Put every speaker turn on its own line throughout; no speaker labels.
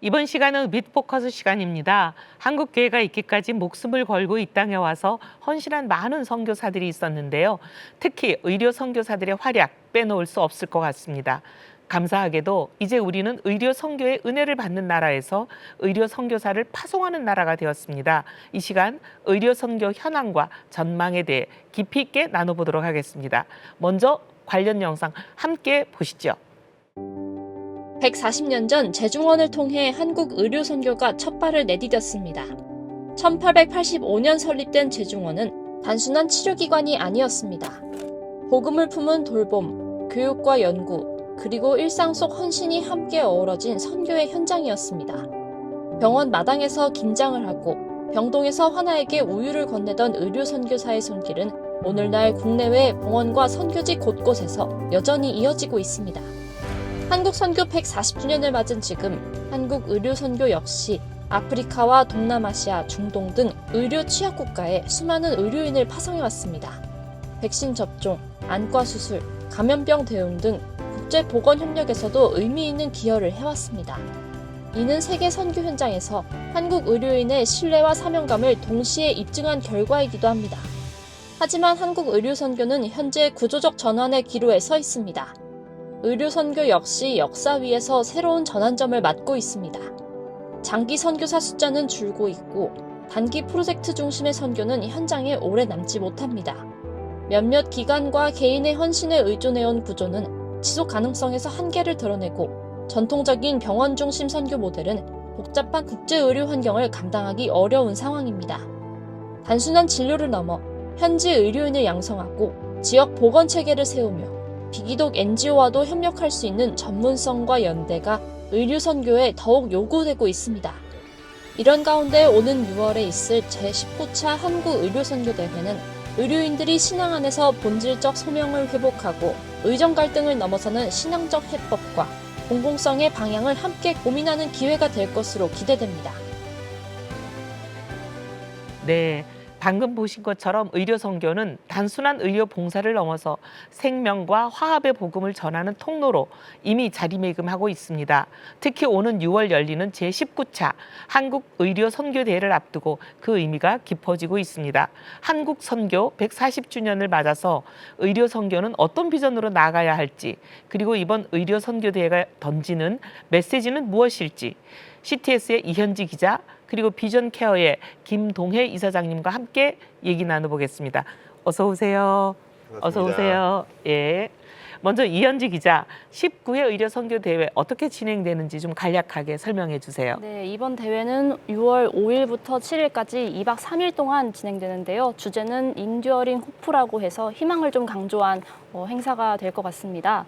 이번 시간은 밋포커스 시간입니다. 한국교회가 있기까지 목숨을 걸고 이 땅에 와서 헌신한 많은 선교사들이 있었는데요. 특히 의료 선교사들의 활약 빼놓을 수 없을 것 같습니다. 감사하게도 이제 우리는 의료 선교의 은혜를 받는 나라에서 의료 선교사를 파송하는 나라가 되었습니다. 이 시간 의료 선교 현황과 전망에 대해 깊이 있게 나눠보도록 하겠습니다. 먼저 관련 영상 함께 보시죠.
140년 전 제중원을 통해 한국 의료 선교가 첫 발을 내디뎠습니다. 1885년 설립된 제중원은 단순한 치료기관이 아니었습니다. 복음을 품은 돌봄, 교육과 연구, 그리고 일상 속 헌신이 함께 어우러진 선교의 현장이었습니다. 병원 마당에서 김장을 하고 병동에서 화나에게 우유를 건네던 의료 선교사의 손길은 오늘날 국내외 병원과 선교지 곳곳에서 여전히 이어지고 있습니다. 한국 선교 140주년을 맞은 지금 한국 의료 선교 역시 아프리카와 동남아시아, 중동 등 의료 취약 국가에 수많은 의료인을 파송해왔습니다. 백신 접종, 안과 수술, 감염병 대응 등 국제 보건 협력에서도 의미 있는 기여를 해왔습니다. 이는 세계 선교 현장에서 한국 의료인의 신뢰와 사명감을 동시에 입증한 결과이기도 합니다. 하지만 한국 의료 선교는 현재 구조적 전환의 기로에 서 있습니다. 의료 선교 역시 역사 위에서 새로운 전환점을 맞고 있습니다. 장기 선교사 숫자는 줄고 있고 단기 프로젝트 중심의 선교는 현장에 오래 남지 못합니다. 몇몇 기관과 개인의 헌신에 의존해온 구조는 지속 가능성에서 한계를 드러내고 전통적인 병원 중심 선교 모델은 복잡한 국제 의료 환경을 감당하기 어려운 상황입니다. 단순한 진료를 넘어 현지 의료인을 양성하고 지역 보건 체계를 세우며 비기독 NGO와도 협력할 수 있는 전문성과 연대가 의료 선교에 더욱 요구되고 있습니다. 이런 가운데 오는 6월에 있을 제19차 한국 의료 선교 대회는 의료인들이 신앙 안에서 본질적 소명을 회복하고 의정 갈등을 넘어서는 신앙적 해법과 공공성의 방향을 함께 고민하는 기회가 될 것으로 기대됩니다.
네, 방금 보신 것처럼 의료 선교는 단순한 의료 봉사를 넘어서 생명과 화합의 복음을 전하는 통로로 이미 자리매김하고 있습니다. 특히 오는 6월 열리는 제19차 한국 의료 선교 대회를 앞두고 그 의미가 깊어지고 있습니다. 한국 선교 140주년을 맞아서 의료 선교는 어떤 비전으로 나아가야 할지, 그리고 이번 의료 선교 대회가 던지는 메시지는 무엇일지, CTS의 이현지 기자, 그리고 비전 케어의 김동혜 이사장님과 함께 얘기 나눠보겠습니다. 어서 오세요.
반갑습니다.
어서 오세요. 예. 먼저 이현지 기자, 19회 의료 선교 대회 어떻게 진행되는지 좀 간략하게 설명해 주세요.
네, 이번 대회는 6월 5일부터 7일까지 2박 3일 동안 진행되는데요. 주제는 인듀어링 호프라고 해서 희망을 좀 강조한 행사가 될 것 같습니다.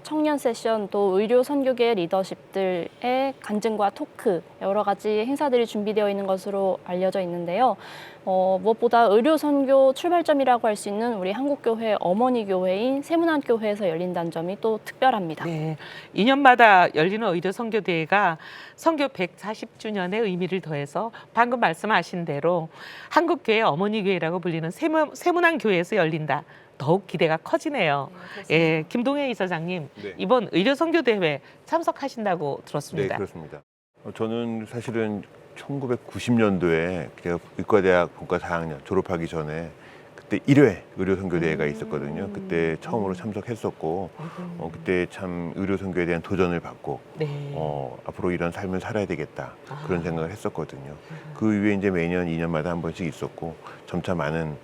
청년 세션, 또 의료 선교계 리더십들의 간증과 토크, 여러 가지 행사들이 준비되어 있는 것으로 알려져 있는데요. 무엇보다 의료 선교 출발점이라고 할 수 있는 우리 한국교회 어머니 교회인 세문안교회에서 열린다는 점이 또 특별합니다.
네, 2년마다 열리는 의료 선교 대회가 선교 140주년의 의미를 더해서 방금 말씀하신 대로 한국교회 어머니 교회라고 불리는 세문안 교회에서 열린다. 더욱 기대가 커지네요.
네,
예, 김동혜 이사장님,
네.
이번 의료 선교 대회 참석하신다고
네,
들었습니다.
그렇습니다. 저는 사실은 1990년도에 제가 의과대학 본과 4학년 졸업하기 전에 그때 1회 의료선교대회가 있었거든요. 그때 처음으로 참석했었고 그때 참 의료선교에 대한 도전을 받고
네.
앞으로 이런 삶을 살아야 되겠다 그런 생각을 했었거든요. 그 이후에 이제 매년 2년마다 한 번씩 있었고 점차 많은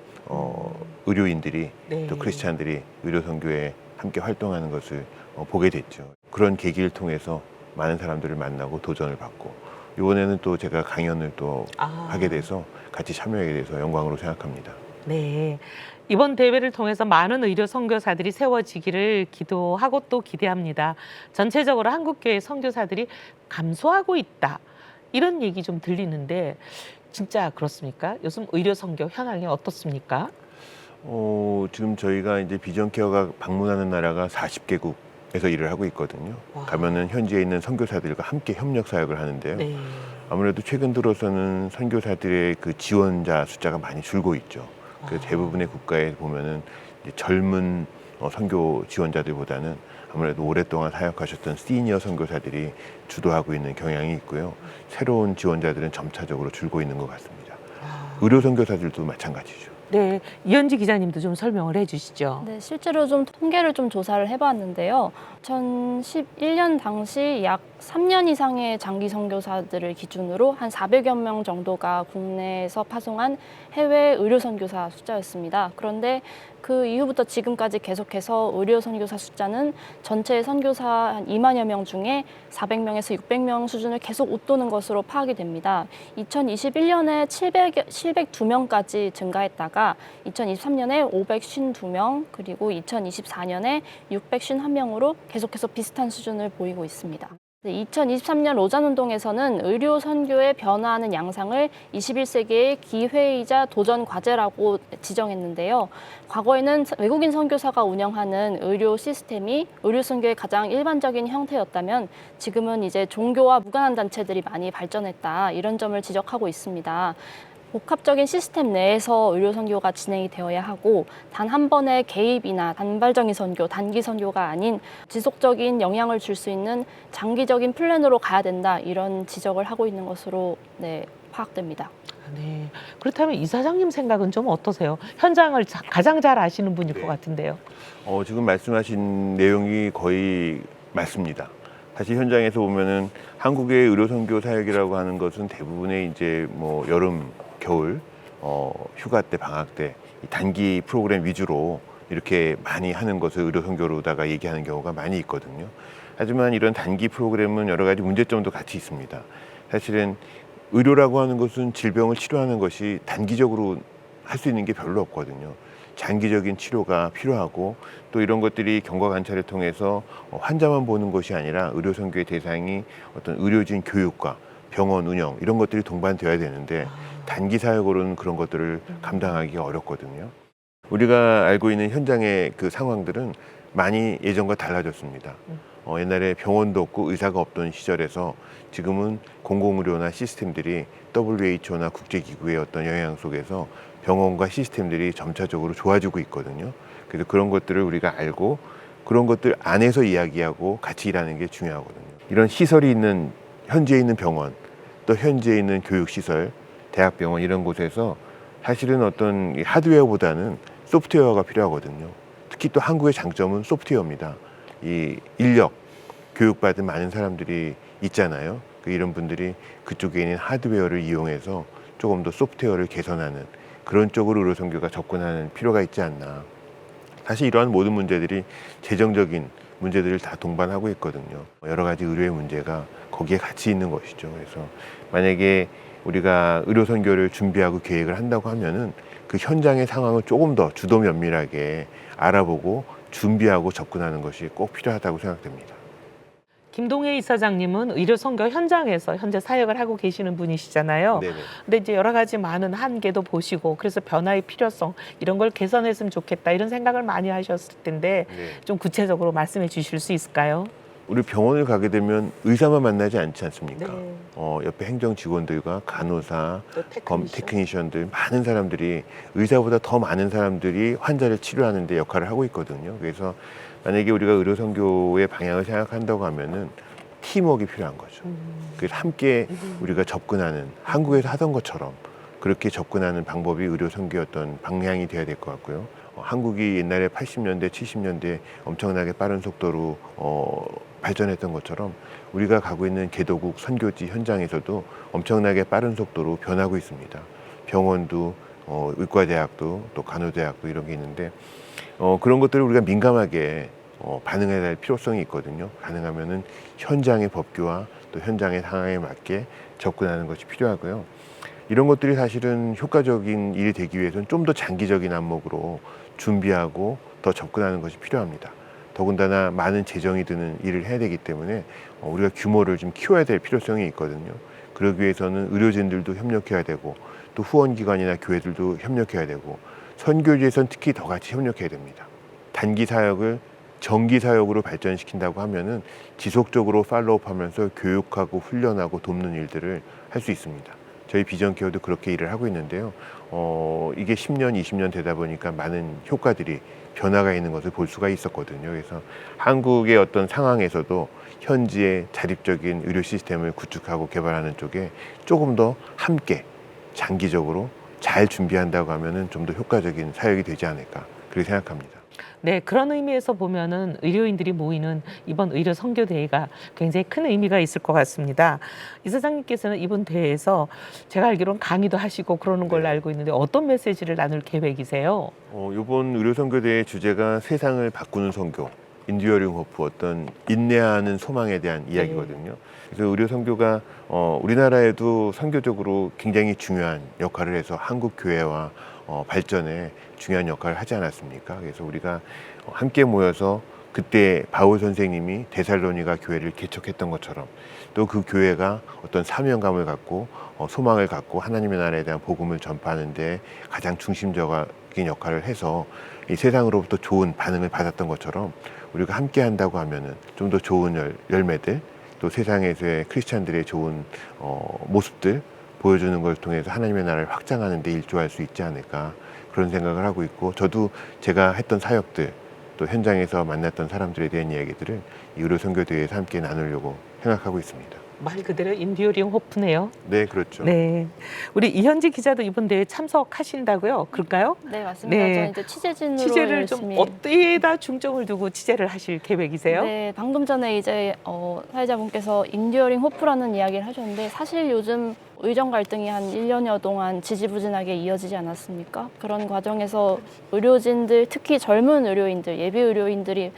의료인들이
네.
또 크리스찬들이 의료선교에 함께 활동하는 것을 보게 됐죠. 그런 계기를 통해서 많은 사람들을 만나고 도전을 받고 이번에는 또 제가 강연을 또 하게 돼서 같이 참여하게 돼서 영광으로 생각합니다.
네. 이번 대회를 통해서 많은 의료 선교사들이 세워지기를 기도하고 또 기대합니다. 전체적으로 한국교회 선교사들이 감소하고 있다. 이런 얘기 좀 들리는데 진짜 그렇습니까? 요즘 의료 선교 현황이 어떻습니까?
지금 저희가 이제 비전 케어가 방문하는 나라가 40개국에서 일을 하고 있거든요.
와.
가면은 현지에 있는 선교사들과 함께 협력 사역을 하는데요.
네.
아무래도 최근 들어서는 선교사들의 그 지원자 숫자가 많이 줄고 있죠. 그래서 대부분의 국가에 보면은 이제 젊은 선교 지원자들보다는 아무래도 오랫동안 사역하셨던 시니어 선교사들이 주도하고 있는 경향이 있고요. 새로운 지원자들은 점차적으로 줄고 있는 것 같습니다. 의료 선교사들도 마찬가지죠.
네, 이현지 기자님도 좀 설명을 해주시죠.
네, 실제로 좀 통계를 좀 조사를 해봤는데요. 2011년 당시 약 3년 이상의 장기 선교사들을 기준으로 한 400여 명 정도가 국내에서 파송한 해외 의료 선교사 숫자였습니다. 그런데 그 이후부터 지금까지 계속해서 의료 선교사 숫자는 전체 선교사 한 2만여 명 중에 400명에서 600명 수준을 계속 웃도는 것으로 파악이 됩니다. 2021년에 702명까지 증가했다가 2023년에 552명, 그리고 2024년에 651명으로 계속해서 비슷한 수준을 보이고 있습니다. 2023년 로잔운동에서는 의료 선교의 변화하는 양상을 21세기의 기회이자 도전 과제라고 지정했는데요. 과거에는 외국인 선교사가 운영하는 의료 시스템이 의료 선교의 가장 일반적인 형태였다면 지금은 이제 종교와 무관한 단체들이 많이 발전했다, 이런 점을 지적하고 있습니다. 복합적인 시스템 내에서 의료 선교가 진행이 되어야 하고 단 한 번의 개입이나 단발적인 선교, 단기 선교가 아닌 지속적인 영향을 줄 수 있는 장기적인 플랜으로 가야 된다, 이런 지적을 하고 있는 것으로 파악됩니다.
네, 그렇다면 이사장님 생각은 좀 어떠세요? 현장을 가장 잘 아시는 분일 것
네.
같은데요.
지금 말씀하신 내용이 거의 맞습니다. 사실 현장에서 보면은 한국의 의료 선교 사역이라고 하는 것은 대부분의 이제 뭐 여름, 겨울, 휴가 때, 방학 때 단기 프로그램 위주로 이렇게 많이 하는 것을 의료 선교로다가 얘기하는 경우가 많이 있거든요. 하지만 이런 단기 프로그램은 여러 가지 문제점도 같이 있습니다. 사실은 의료라고 하는 것은 질병을 치료하는 것이 단기적으로 할 수 있는 게 별로 없거든요. 장기적인 치료가 필요하고 또 이런 것들이 경과 관찰을 통해서 환자만 보는 것이 아니라 의료 선교의 대상이 어떤 의료진 교육과 병원 운영 이런 것들이 동반되어야 되는데 단기 사역으로는 그런 것들을 감당하기가 어렵거든요. 우리가 알고 있는 현장의 그 상황들은 많이 예전과 달라졌습니다. 옛날에 병원도 없고 의사가 없던 시절에서 지금은 공공의료나 시스템들이 WHO나 국제기구의 어떤 영향 속에서 병원과 시스템들이 점차적으로 좋아지고 있거든요. 그래서 그런 것들을 우리가 알고 그런 것들 안에서 이야기하고 같이 일하는 게 중요하거든요. 이런 시설이 있는 현지에 있는 병원, 또 현지에 있는 교육시설, 대학병원 이런 곳에서 사실은 어떤 하드웨어보다는 소프트웨어가 필요하거든요. 특히 또 한국의 장점은 소프트웨어입니다. 이 인력, 교육받은 많은 사람들이 있잖아요. 이런 분들이 그쪽에 있는 하드웨어를 이용해서 조금 더 소프트웨어를 개선하는 그런 쪽으로 의료 선교가 접근하는 필요가 있지 않나. 사실 이러한 모든 문제들이 재정적인 문제들을 다 동반하고 있거든요. 여러 가지 의료의 문제가 거기에 같이 있는 것이죠. 그래서 만약에 우리가 의료 선교를 준비하고 계획을 한다고 하면은 그 현장의 상황을 조금 더 주도 면밀하게 알아보고 준비하고 접근하는 것이 꼭 필요하다고 생각됩니다.
김동혜 이사장님은 의료 선교 현장에서 현재 사역을 하고 계시는 분이시잖아요.
네네.
근데 이제 여러 가지 많은 한계도 보시고 그래서 변화의 필요성 이런 걸 개선했으면 좋겠다 이런 생각을 많이 하셨을 텐데
네.
좀 구체적으로 말씀해 주실 수 있을까요?
우리 병원을 가게 되면 의사만 만나지 않지 않습니까?
네.
옆에 행정 직원들과 간호사,
또
테크니션들 많은 사람들이 의사보다 더 많은 사람들이 환자를 치료하는 데 역할을 하고 있거든요. 그래서 만약에 우리가 의료 선교의 방향을 생각한다고 하면은 팀워크가 필요한 거죠. 그래서 함께 우리가 접근하는 한국에서 하던 것처럼 그렇게 접근하는 방법이 의료 선교의 어떤 방향이 돼야 될 것 같고요. 한국이 옛날에 80년대, 70년대 엄청나게 빠른 속도로 발전했던 것처럼 우리가 가고 있는 개도국 선교지 현장에서도 엄청나게 빠른 속도로 변하고 있습니다. 병원도 의과대학도 또 간호대학도 이런 게 있는데 그런 것들을 우리가 민감하게 반응해야 될 필요성이 있거든요. 가능하면은 현장의 법규와 또 현장의 상황에 맞게 접근하는 것이 필요하고요. 이런 것들이 사실은 효과적인 일이 되기 위해서는 좀 더 장기적인 안목으로 준비하고 더 접근하는 것이 필요합니다. 더군다나 많은 재정이 드는 일을 해야 되기 때문에 우리가 규모를 좀 키워야 될 필요성이 있거든요. 그러기 위해서는 의료진들도 협력해야 되고 또 후원기관이나 교회들도 협력해야 되고 선교지에서는 특히 더 같이 협력해야 됩니다. 단기 사역을 정기 사역으로 발전시킨다고 하면은 지속적으로 팔로우하면서 교육하고 훈련하고 돕는 일들을 할 수 있습니다. 저희 비전 케어도 그렇게 일을 하고 있는데요. 이게 10년, 20년 되다 보니까 많은 효과들이 변화가 있는 것을 볼 수가 있었거든요. 그래서 한국의 어떤 상황에서도 현지의 자립적인 의료 시스템을 구축하고 개발하는 쪽에 조금 더 함께 장기적으로 잘 준비한다고 하면은 좀 더 효과적인 사역이 되지 않을까 그렇게 생각합니다.
네, 그런 의미에서 보면은 의료인들이 모이는 이번 의료 선교 대회가 굉장히 큰 의미가 있을 것 같습니다. 이사장님께서는 이번 대회에서 제가 알기로는 강의도 하시고 그러는 걸로
네.
알고 있는데 어떤 메시지를 나눌 계획이세요?
이번 의료 선교 대회 주제가 세상을 바꾸는 선교, 인듀어링 호프, 어떤 인내하는 소망에 대한 이야기거든요. 그래서 의료 선교가 우리나라에도 선교적으로 굉장히 중요한 역할을 해서 한국 교회와 발전에 중요한 역할을 하지 않았습니까? 그래서 우리가 함께 모여서 그때 바울 선생님이 데살로니가 교회를 개척했던 것처럼 또 그 교회가 어떤 사명감을 갖고 소망을 갖고 하나님의 나라에 대한 복음을 전파하는 데 가장 중심적인 역할을 해서 이 세상으로부터 좋은 반응을 받았던 것처럼 우리가 함께 한다고 하면은 좀 더 좋은 열매들 또 세상에서의 크리스찬들의 좋은 모습들 보여주는 걸 통해서 하나님의 나라를 확장하는 데 일조할 수 있지 않을까 그런 생각을 하고 있고 저도 제가 했던 사역들 또 현장에서 만났던 사람들에 대한 이야기들을 이 의료 선교 대회에서 함께 나누려고 생각하고 있습니다.
말 그대로 인듀어링 호프네요.
네, 그렇죠.
네, 우리 이현지 기자도 이번 대회 참석하신다고요? 그럴까요?
네, 맞습니다.
네.
저는 이제 취재진으로
취재를 좀
열심히
어디에다 중점을 두고 취재를 하실 계획이세요?
네, 방금 전에 이제 사회자분께서 인듀어링 호프라는 이야기를 하셨는데 사실 요즘 의정 갈등이 한 1년여 동안 지지부진하게 이어지지 않았습니까? 그런 과정에서 의료진들, 특히 젊은 의료인들, 예비 의료인들이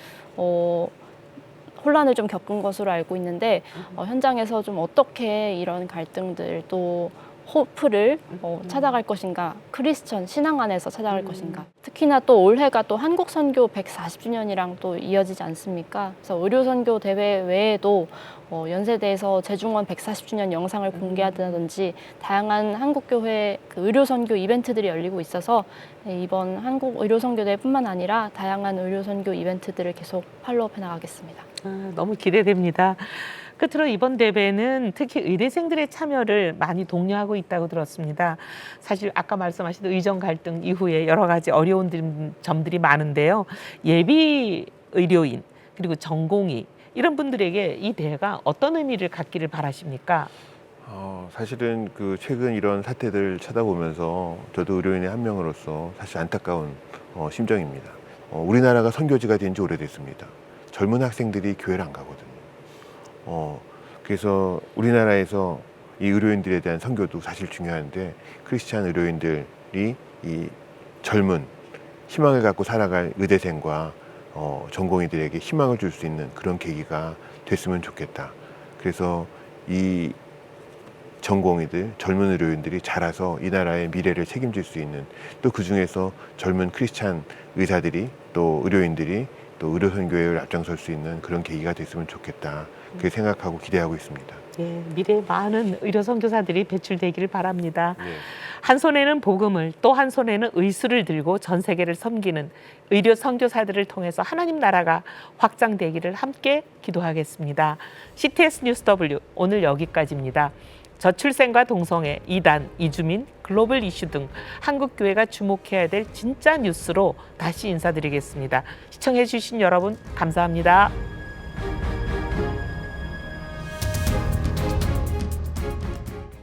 혼란을 좀 겪은 것으로 알고 있는데 현장에서 좀 어떻게 이런 갈등들 또 호프를 찾아갈 것인가, 크리스천 신앙 안에서 찾아갈 것인가. 특히나 또 올해가 또 한국 선교 140주년이랑 또 이어지지 않습니까? 그래서 의료 선교 대회 외에도 연세대에서 재중원 140주년 영상을 공개하든지 다양한 한국교회 그 의료 선교 이벤트들이 열리고 있어서 이번 한국 의료 선교 대회뿐만 아니라 다양한 의료 선교 이벤트들을 계속 팔로우해 나가겠습니다.
너무 기대됩니다. 끝으로 이번 대회는 특히 의대생들의 참여를 많이 독려하고 있다고 들었습니다. 사실 아까 말씀하신 의정 갈등 이후에 여러 가지 어려운 점들이 많은데요. 예비 의료인 그리고 전공의 이런 분들에게 이 대회가 어떤 의미를 갖기를 바라십니까?
사실은 그 최근 이런 사태들 쳐다보면서 저도 의료인의 한 명으로서 사실 안타까운 심정입니다. 우리나라가 선교지가 된 지 오래됐습니다. 젊은 학생들이 교회를 안 가거든요. 그래서 우리나라에서 이 의료인들에 대한 선교도 사실 중요한데 크리스찬 의료인들이 이 젊은 희망을 갖고 살아갈 의대생과 전공의들에게 희망을 줄 수 있는 그런 계기가 됐으면 좋겠다. 그래서 이 전공의들, 젊은 의료인들이 자라서 이 나라의 미래를 책임질 수 있는 또 그중에서 젊은 크리스찬 의사들이 또 의료인들이 또 의료 선교회를 앞장설 수 있는 그런 계기가 됐으면 좋겠다. 그렇게 생각하고 기대하고 있습니다.
네, 미래에 많은 의료 선교사들이 배출되기를 바랍니다.
네.
한 손에는 복음을 또 한 손에는 의술을 들고 전 세계를 섬기는 의료 선교사들을 통해서 하나님 나라가 확장되기를 함께 기도하겠습니다. CTS 뉴스 W 오늘 여기까지입니다. 저출생과 동성애, 이단, 이주민, 글로벌 이슈 등 한국교회가 주목해야 될 진짜 뉴스로 다시 인사드리겠습니다. 시청해 주신 여러분 감사합니다.